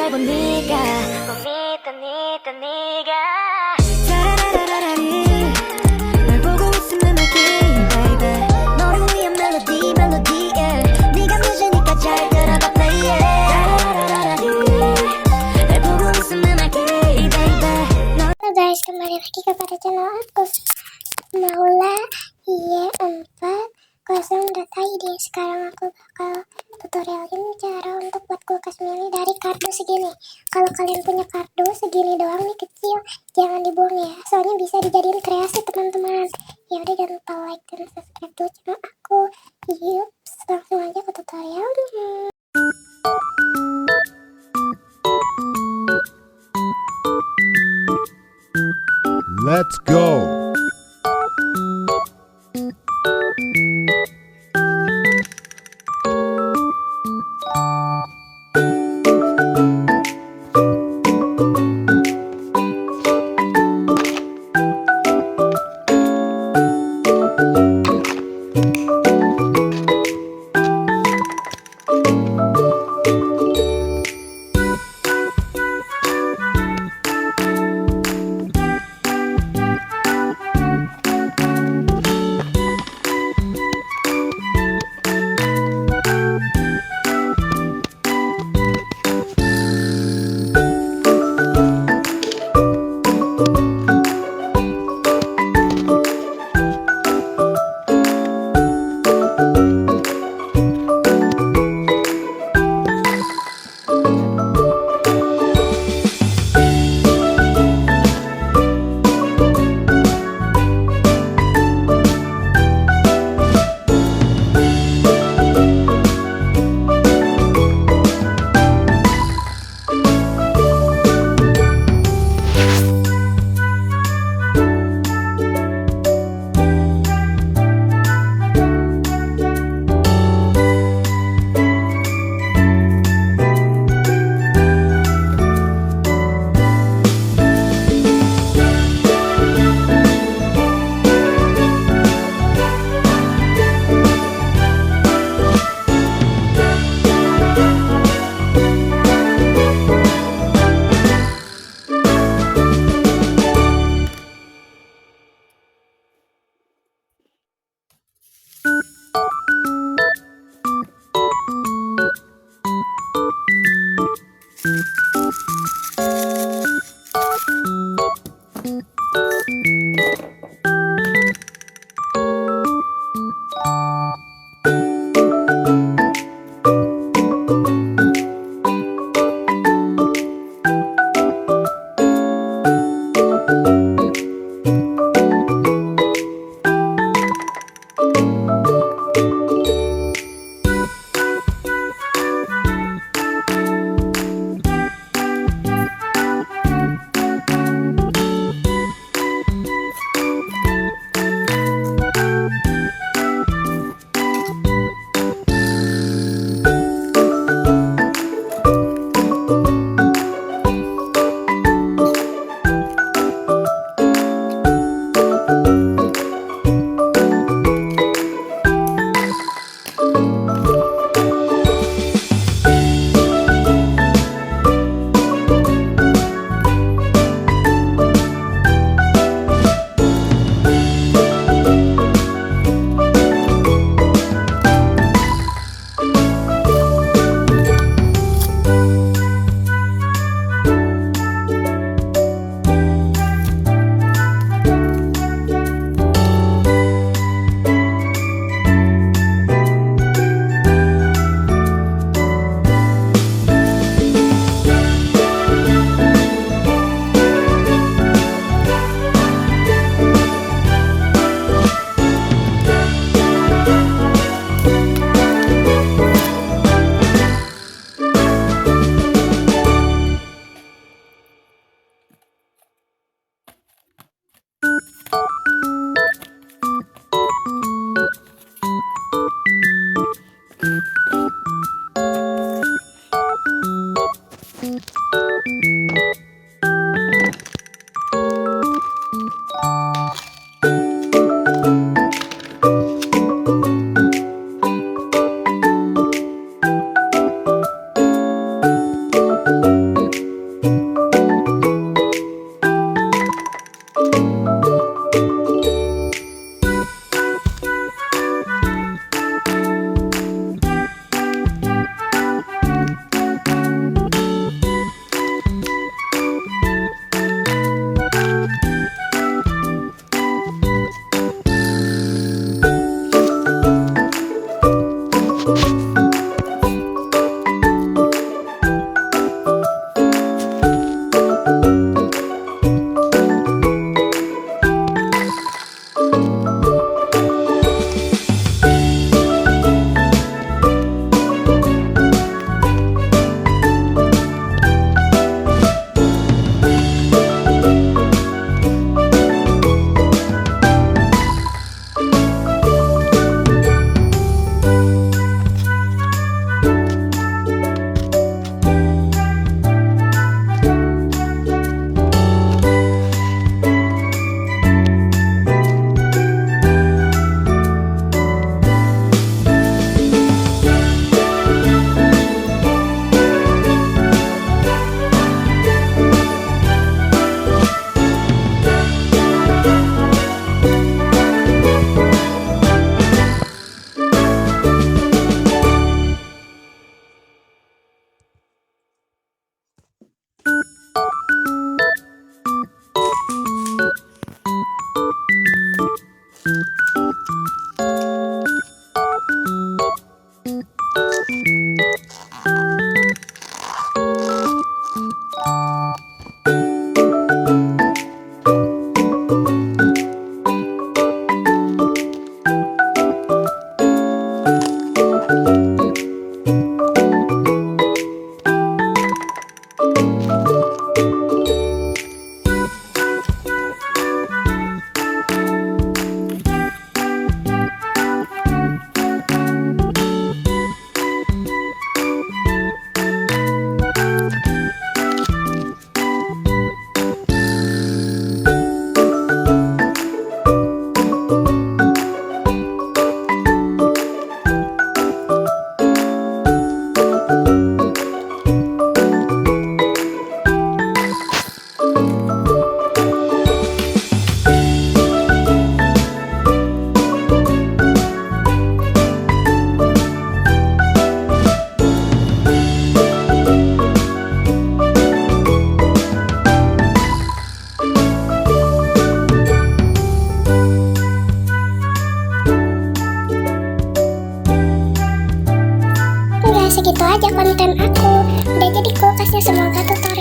알고 네가 꼭 믿던 네가 차라라라라리 널 보고 있으면 말게 baby 너를 위한 멜로디 yeah. 네가 뮤즈니까 잘 들어봐 play yeah. 차라라라라리 널 보고 있으면 말게 baby Halo guys, kembali lagi kepada channel aku Maula Y401.id. Sekarang aku bakal tutorialin cara untuk buat kulkas mini dari kardus segini. Kalau kalian punya kardus segini doang nih kecil, jangan dibuang ya, soalnya bisa dijadiin kreasi teman-teman. Ya udah, jangan lupa like dan subscribe dulu channel aku. Yups, langsung aja ke tutorialnya. Let's go. Thank you. satu